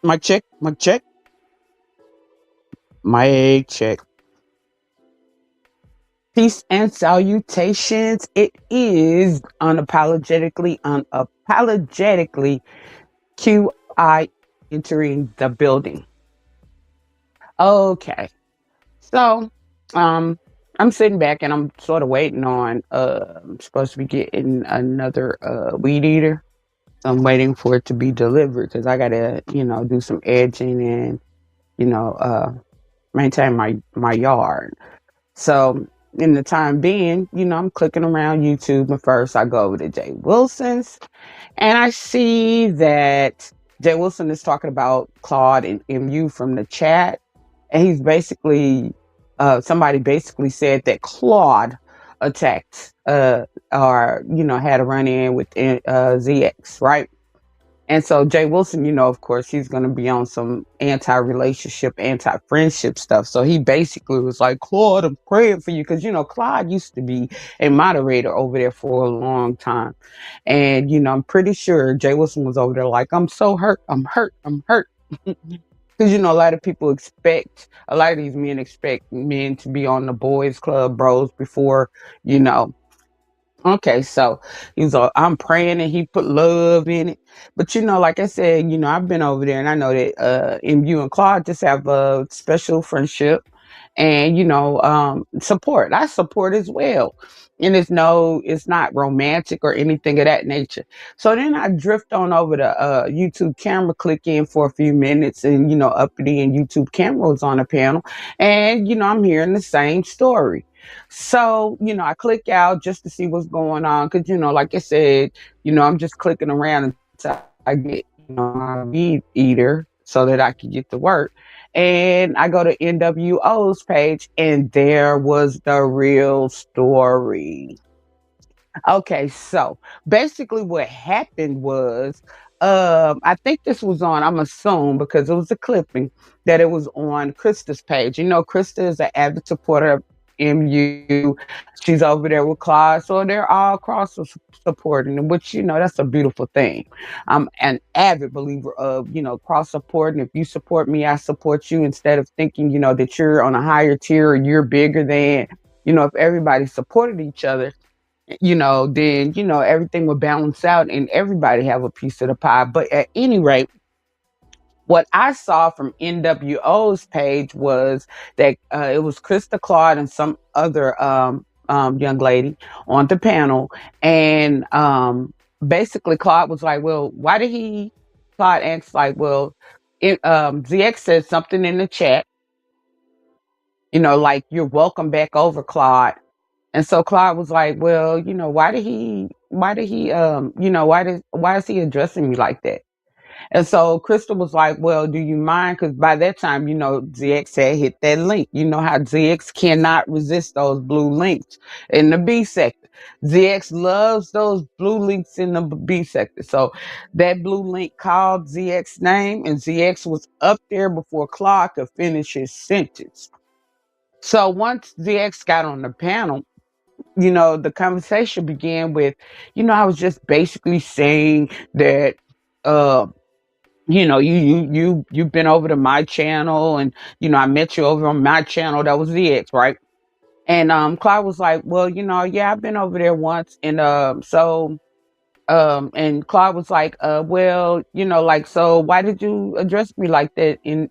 Mic check, mic check, mic check. Peace and salutations. It is unapologetically QI entering the building. Okay. So, um, I'm sitting back and I'm sort of waiting on, I'm supposed to be getting another, weed eater. So I'm waiting for it to be delivered because I gotta, do some edging and, you know, uh, maintain my yard. So in the time being, I'm clicking around YouTube, and first I go over to Jay Wilson's, and I see that Jay Wilson is talking about Claude and MU from the chat, and he's basically somebody basically said that Claude attacked or had a run in with ZX, right? And so Jay Wilson, of course, he's going to be on some anti-relationship, anti-friendship stuff. So he basically was like, Claude, I'm praying for you. Because, Claude used to be a moderator over there for a long time. And, I'm pretty sure Jay Wilson was over there like, I'm so hurt. I'm hurt. I'm hurt. Because, a lot of people a lot of these men expect men to be on the boys club, bros, before, you know, okay, so he's like, I'm praying and he put love in it. But like I said, I've been over there and I know that MU and Claude just have a special friendship and support. I support as well. And it's not romantic or anything of that nature. So then I drift on over to YouTube camera, click in for a few minutes, and uppity and YouTube camera was on the panel. And I'm hearing the same story. So, I click out just to see what's going on. Cause, like I said, I'm just clicking around until I get, my weed eater so that I can get to work. And I go to NWO's page and there was the real story. Okay, so basically what happened was I think this was on, I'm assuming because it was a clipping that it was on Krista's page. Krista is an avid supporter of MU. She's over there with Claude. So they're all cross supporting, which, that's a beautiful thing. I'm an avid believer of, cross supporting. If you support me, I support you instead of thinking, that you're on a higher tier or you're bigger than, if everybody supported each other, then everything will balance out and everybody have a piece of the pie. But at any rate, what I saw from NWO's page was that it was Krista Claude and some other young lady on the panel, and basically Claude was like, "Well, why did he?" Claude asked, like, "Well, ZX said something in the chat, like you're welcome back over, Claude." And so Claude was like, well, why is he addressing me like that? And so Crystal was like, well, do you mind? Because by that time, ZX had hit that link. You know how ZX cannot resist those blue links in the B sector. ZX loves those blue links in the B sector. So that blue link called ZX name, and ZX was up there before Claude could finish his sentence. So once ZX got on the panel, the conversation began with, I was just basically saying that, uh, you've been over to my channel, and I met you over on my channel. That was the X, right? And Clyde was like, well, yeah, I've been over there once, and and Claude was like, well, like, so why did you address me like that? And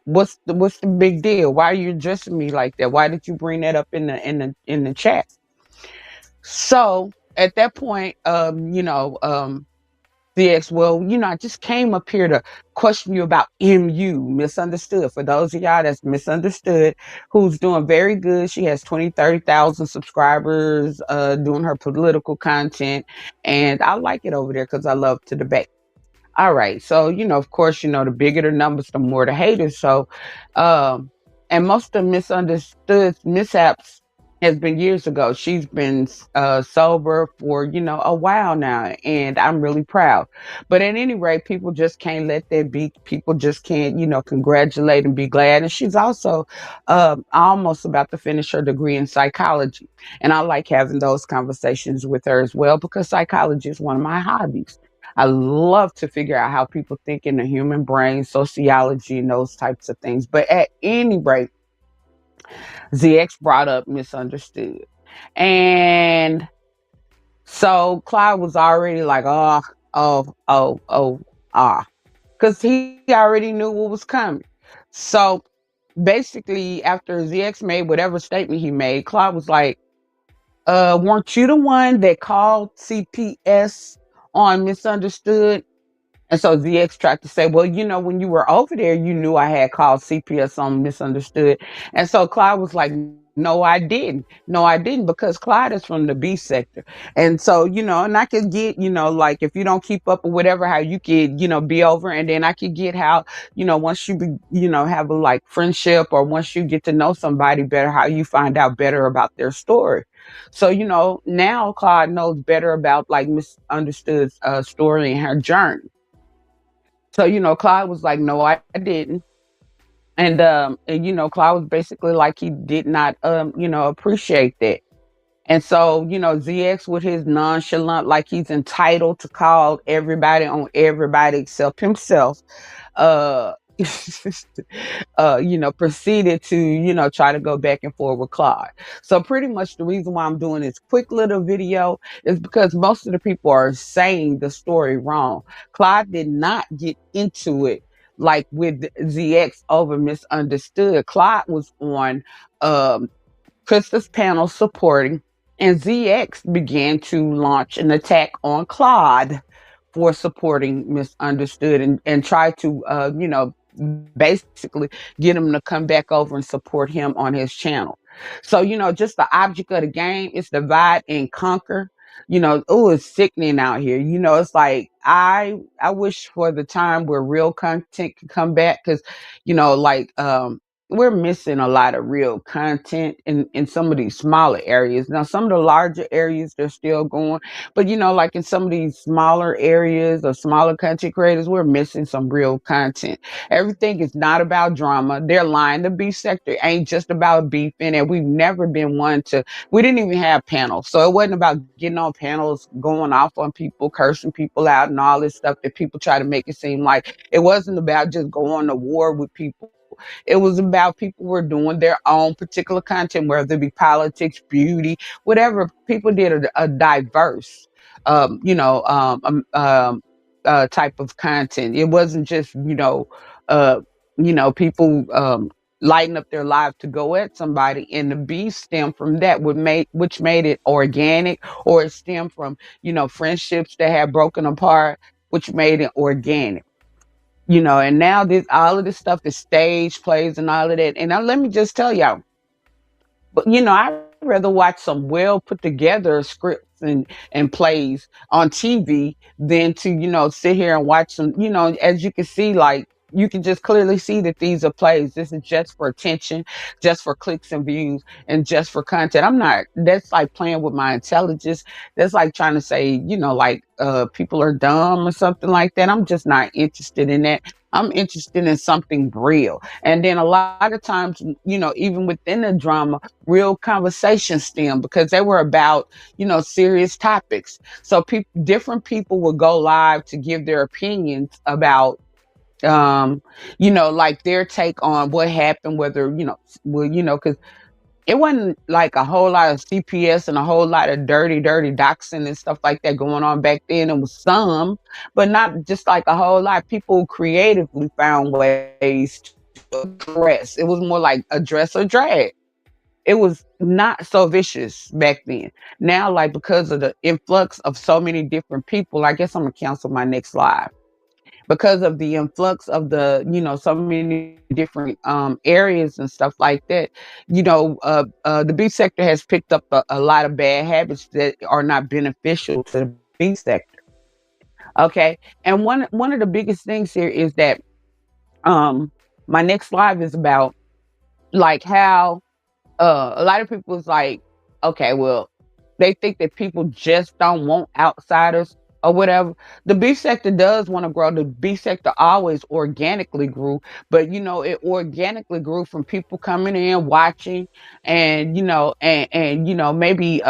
what's the big deal? Why are you addressing me like that? Why did you bring that up in the chat? So at that point, DX, well, I just came up here to question you about MU, misunderstood. For those of y'all that's misunderstood, who's doing very good. She has 20, 30,000 subscribers, doing her political content. And I like it over there because I love to debate. All right. So, of course, the bigger the numbers, the more the haters. So, um, and most of the misunderstood mishaps has been years ago. She's been sober for, a while now. And I'm really proud. But at any rate, people just can't let that be. People just can't, congratulate and be glad. And she's also almost about to finish her degree in psychology. And I like having those conversations with her as well because psychology is one of my hobbies. I love to figure out how people think in the human brain, sociology, and those types of things. But at any rate, ZX brought up misunderstood. And so Clyde was already like, oh, oh, oh, oh, ah, because he already knew what was coming. So basically, after ZX made whatever statement he made, Clyde was like, weren't you the one that called CPS on misunderstood? And so ZX tried to say, well, when you were over there, you knew I had called CPS on misunderstood. And so Clyde was like, no, I didn't. No, I didn't, because Clyde is from the B sector. And so, and I could get, like if you don't keep up or whatever, how you could, be over. And then I could get how, once you, have a like friendship, or once you get to know somebody better, how you find out better about their story. So, now Clyde knows better about like misunderstood story and her journey. So, Clyde was like, no, I didn't. And Clyde was basically like he did not appreciate that. And so, ZX with his nonchalant, like he's entitled to call everybody on everybody except himself, uh proceeded to, try to go back and forth with Claude. So pretty much the reason why I'm doing this quick little video is because most of the people are saying the story wrong. Claude did not get into it like with ZX over misunderstood. Claude was on um Krista's panel supporting, and ZX began to launch an attack on Claude for supporting misunderstood, and try to basically get him to come back over and support him on his channel. So, just the object of the game is divide and conquer. Oh, it's sickening out here. It's like I wish for the time where real content could come back, because, like we're missing a lot of real content in some of these smaller areas. Now, some of the larger areas, they're still going, but like in some of these smaller areas or smaller content creators, we're missing some real content. Everything is not about drama. They're lying. The beef sector ain't just about beefing, and we've never been one to. We didn't even have panels, so it wasn't about getting on panels, going off on people, cursing people out, and all this stuff that people try to make it seem like. It wasn't about just going to war with people. It was about people were doing their own particular content, whether it be politics, beauty, whatever. People did a diverse, type of content. It wasn't just, uh, people lighting up their lives to go at somebody. And the beef stemmed from that, which made it organic, or it stemmed from, friendships that had broken apart, which made it organic. And now this all of this stuff is stage plays and all of that. And now let me just tell y'all, but I'd rather watch some well put together scripts and plays on TV than to, sit here and watch some, as you can see, like you can just clearly see that these are plays. This is just for attention, just for clicks and views, and just for content. That's like playing with my intelligence. That's like trying to say, like people are dumb or something like that. I'm just not interested in that. I'm interested in something real. And then a lot of times, even within the drama, real conversations stem because they were about, serious topics. So different people would go live to give their opinions about, like their take on what happened, whether, because it wasn't like a whole lot of CPS and a whole lot of dirty doxing and stuff like that going on back then. It was some, but not just like a whole lot. People creatively found ways to address. It was more like address or drag. It was not so vicious back then. Now, like because of the influx of so many different people, I guess I'm gonna cancel my next live because of the influx of the, so many different areas and stuff like that. The beef sector has picked up a lot of bad habits that are not beneficial to the beef sector. Okay. And one of the biggest things here is that my next live is about like how a lot of people is like, okay, well, they think that people just don't want outsiders or whatever. The beef sector does want to grow. The beef sector always organically grew, but it organically grew from people coming in, watching, and maybe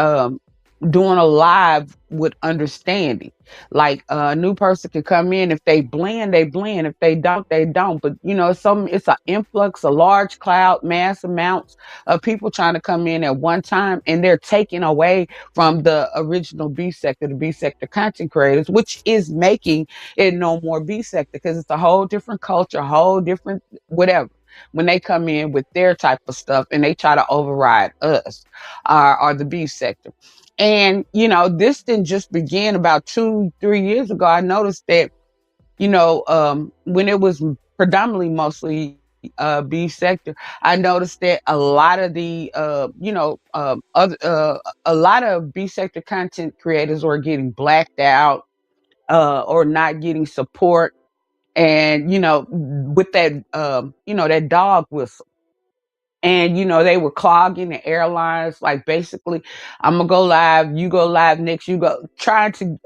doing a live with understanding. Like a new person could come in. If they blend, they blend. If they don't, they don't. But it's an influx, a large cloud, mass amounts of people trying to come in at one time, and they're taking away from the original B sector, the B sector content creators, which is making it no more B sector because it's a whole different culture, a whole different whatever. When they come in with their type of stuff and they try to override us, or the B sector. And, this didn't just begin about 2, 3 years ago. I noticed that, when it was predominantly mostly B sector, I noticed that a lot of the, a lot of B sector content creators were getting blacked out, or not getting support. And, with that, that dog whistle, and they were clogging the airlines. Like, basically, I'm gonna go live, you go live next, you go, trying to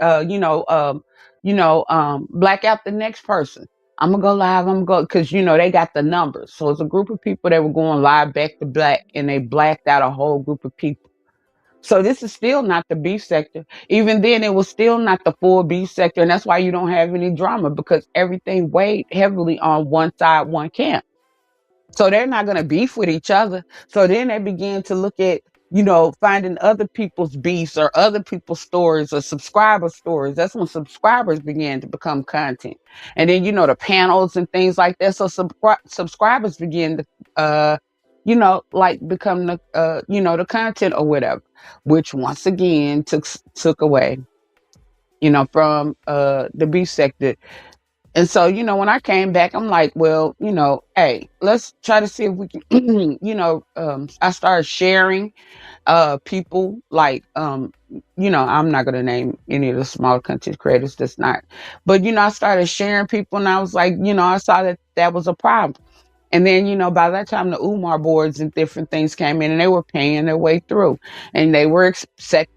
black out the next person. I'm gonna go live, I'm gonna go, because they got the numbers. So it's a group of people that were going live back to black, and they blacked out a whole group of people. So this is still not the B sector. Even then, it was still not the full B sector, and that's why you don't have any drama, because everything weighed heavily on one side, one camp. So they're not going to beef with each other. So then they begin to look at, finding other people's beefs or other people's stories or subscriber stories. That's when subscribers began to become content. And then, the panels and things like that. So subscribers begin to, like, become the, the content or whatever, which once again took away, from the B sector. And so, when I came back, I'm like, well, hey, let's try to see if we can, I started sharing people like, I'm not going to name any of the small content creators, that's not. But, I started sharing people, and I was like, I saw that that was a problem. And then, by that time, the UMAR boards and different things came in, and they were paying their way through, and they were accepting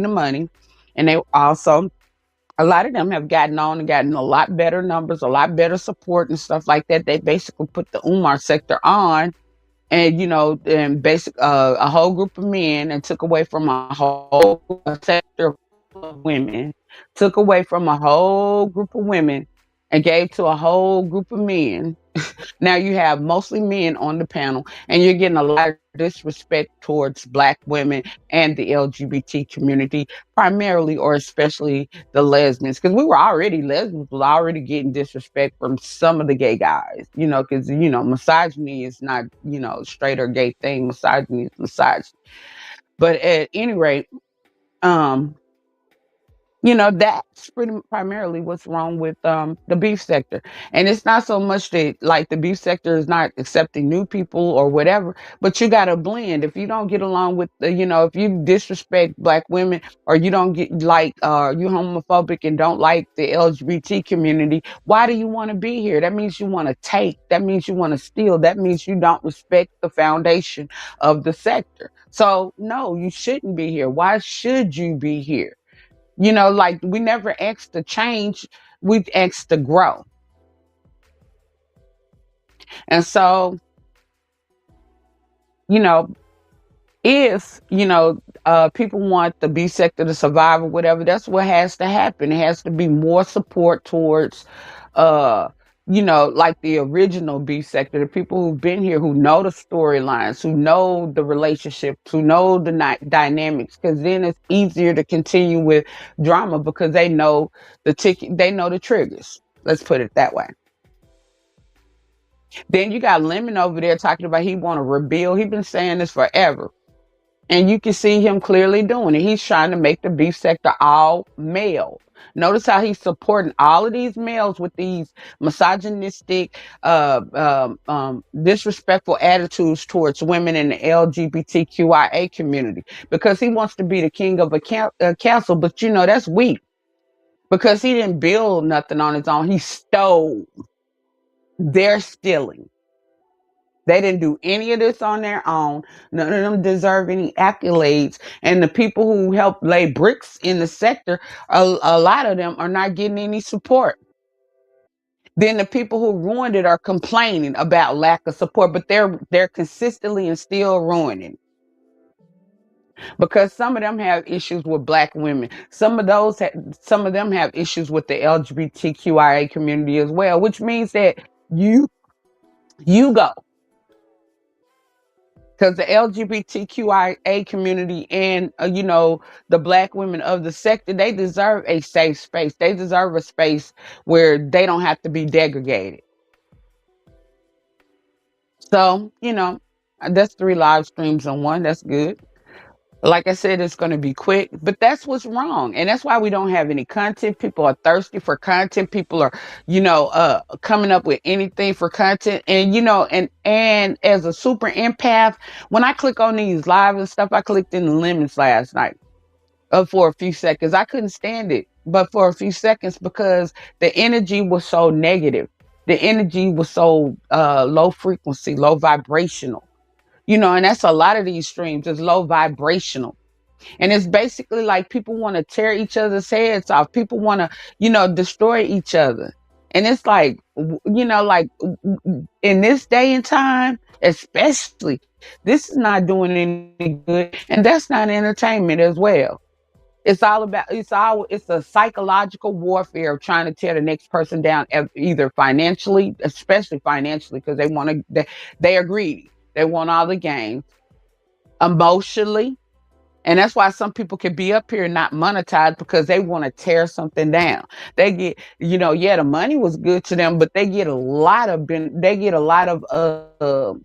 the money. And they also, a lot of them have gotten on and gotten a lot better numbers, a lot better support and stuff like that. They basically put the Umar sector on, and and a whole group of men, and took away from a whole sector of women, took away from a whole group of women, and gave to a whole group of men. Now you have mostly men on the panel, and you're getting a lot of disrespect towards Black women and the LGBT community, primarily or especially the lesbians, because we were already, lesbians was already getting disrespect from some of the gay guys, because misogyny is not, straight or gay thing. Misogyny is misogyny. But at any rate, um, that's pretty primarily what's wrong with the beef sector. And it's not so much that, like, the beef sector is not accepting new people or whatever, but you got to blend. If you don't get along with the, if you disrespect Black women, or you don't get, like, you homophobic and don't like the LGBT community, why do you want to be here? That means you want to take, that means you want to steal, that means you don't respect the foundation of the sector. So no, you shouldn't be here. Why should you be here? Like, we never asked to change, we asked to grow. And so, you know, if, people want the B sector to survive or whatever, that's what has to happen. It has to be more support towards, uh, like the original B sector, the people who've been here, who know the storylines, who know the relationships, who know the dynamics, because then it's easier to continue with drama, because they know the ticket, they know the triggers. Let's put it that way. Then you got Lemon over there talking about he want to rebuild. He's been saying this forever. And you can see him clearly doing it. He's trying to make the beef sector all male. Notice how he's supporting all of these males with these misogynistic, disrespectful attitudes towards women in the LGBTQIA community, because he wants to be the king of a castle. But that's weak, because he didn't build nothing on his own. He stole. They're stealing. They didn't do any of this on their own. None of them deserve any accolades. And the people who helped lay bricks in the sector, a lot of them are not getting any support. Then the people who ruined it are complaining about lack of support, but they're consistently and still ruining. because some of them have issues with black women. Some of them have issues with the LGBTQIA community as well, which means that you you go, because the LGBTQIA community and the black women of the sector, they deserve a safe space. They deserve a space where they don't have to be degraded. So that's 3 live streams on one. That's good. Like I said, it's going to be quick, but that's what's wrong. And that's why we don't have any content. People are thirsty for content. People are, coming up with anything for content. And, and as a super empath, when I click on these live and stuff, I clicked in the limits last night for a few seconds. I couldn't stand it, but for a few seconds, because the energy was so negative. The energy was so low frequency, low vibrational, and that's a lot of these streams is low vibrational. And it's basically like people want to tear each other's heads off. People want to, destroy each other. And it's like, in this day and time, especially, this is not doing any good. And that's not entertainment as well. It's a psychological warfare of trying to tear the next person down, either financially, especially financially, because they are greedy. They want all the gains, emotionally. And that's why some people can be up here and not monetize, because they want to tear something down. They get, yeah, the money was good to them, but they get a lot of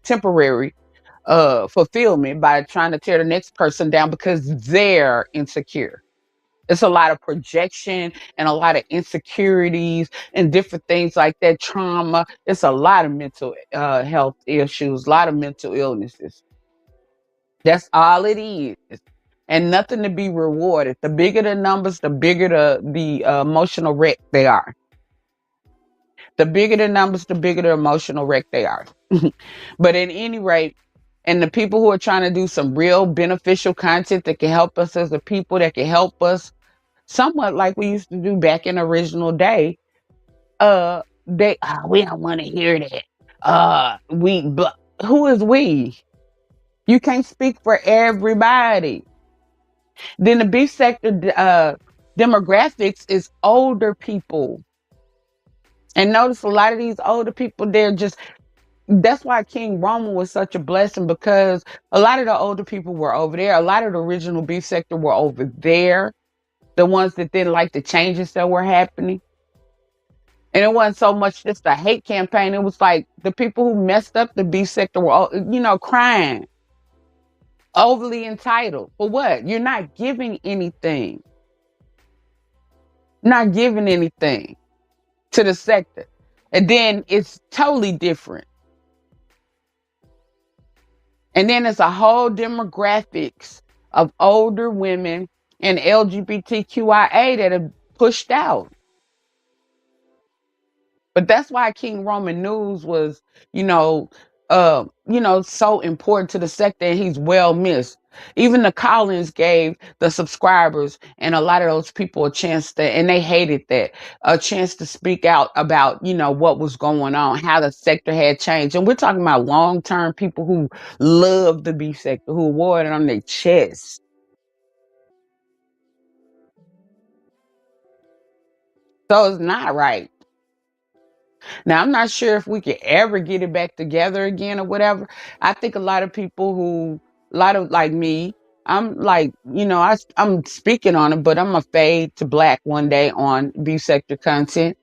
temporary fulfillment by trying to tear the next person down because they're insecure. It's a lot of projection and a lot of insecurities and different things like that, trauma. It's a lot of mental health issues, a lot of mental illnesses. That's all it is. And nothing to be rewarded. The bigger the numbers, the bigger the emotional wreck they are. The bigger the numbers, the bigger the emotional wreck they are. But at any rate, and the people who are trying to do some real beneficial content that can help us as a people, that can help us somewhat like we used to do back in the original day, we don't want to hear that. Who is we? You can't speak for everybody. Then the B sector demographics is older people. And notice a lot of these older people, that's why King Roman was such a blessing, because a lot of the older people were over there. A lot of the original B sector were over there. The ones that didn't like the changes that were happening. And it wasn't so much just a hate campaign. It was like the people who messed up the B sector were, crying. Overly entitled. For what? You're not giving anything. Not giving anything to the sector. And then it's totally different. And then it's a whole demographics of older women and LGBTQIA that are pushed out. But that's why King Roman News was, so important to the sector, and he's well missed. Even the Collins gave the subscribers and a lot of those people a chance and they hated that, a chance to speak out about, what was going on, how the sector had changed. And we're talking about long-term people who love the beef sector, who wore it on their chest. So it's not right. Now, I'm not sure if we could ever get it back together again or whatever. I think a lot of like me, I'm like, I'm speaking on it, but I'm a fade to black one day on B sector content,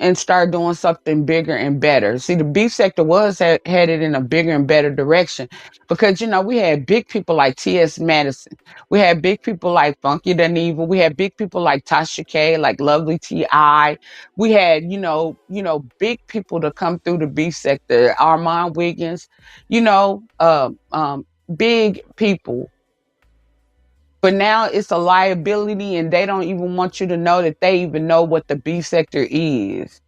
and start doing something bigger and better. See, the beef sector was headed in a bigger and better direction because, we had big people like T.S. Madison. We had big people like Funky Dineva. We had big people like Tasha K, like Lovely T.I. We had, big people to come through the beef sector, Armand Wiggins, big people. But now it's a liability, and they don't even want you to know that they even know what the B sector is,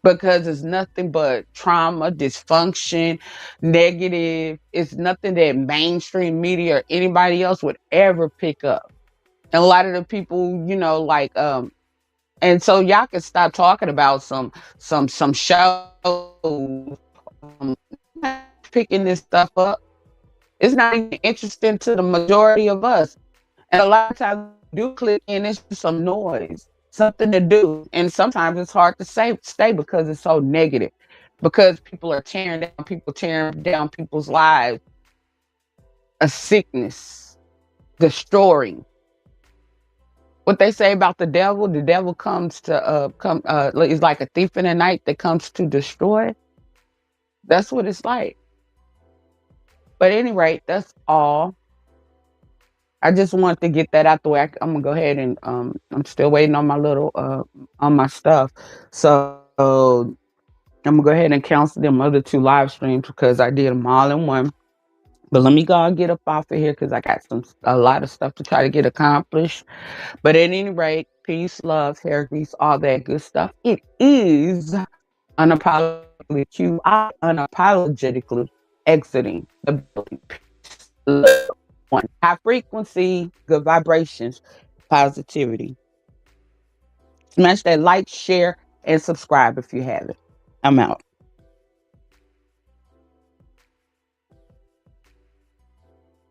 because it's nothing but trauma, dysfunction, negative. It's nothing that mainstream media or anybody else would ever pick up. And a lot of the people, and so y'all can stop talking about some shows, um, picking this stuff up. It's not even interesting to the majority of us. And a lot of times we do click in, it's just some noise, something to do. And sometimes it's hard to stay because it's so negative. Because people tearing down people's lives, a sickness, destroying. What they say about the devil comes to come is like a thief in the night that comes to destroy. That's what it's like. But at any rate, that's all. I just wanted to get that out the way. I'm gonna go ahead and I'm still waiting on my little on my stuff. So I'm gonna go ahead and cancel them other two live streams because I did them all in one. But let me go and get up off of here because I got a lot of stuff to try to get accomplished. But at any rate, peace, love, hair grease, all that good stuff. It is unapologetically unapologetically exiting the building. Peace, love, one. High frequency, good vibrations, positivity. Smash that like, share, and subscribe if you haven't. I'm out.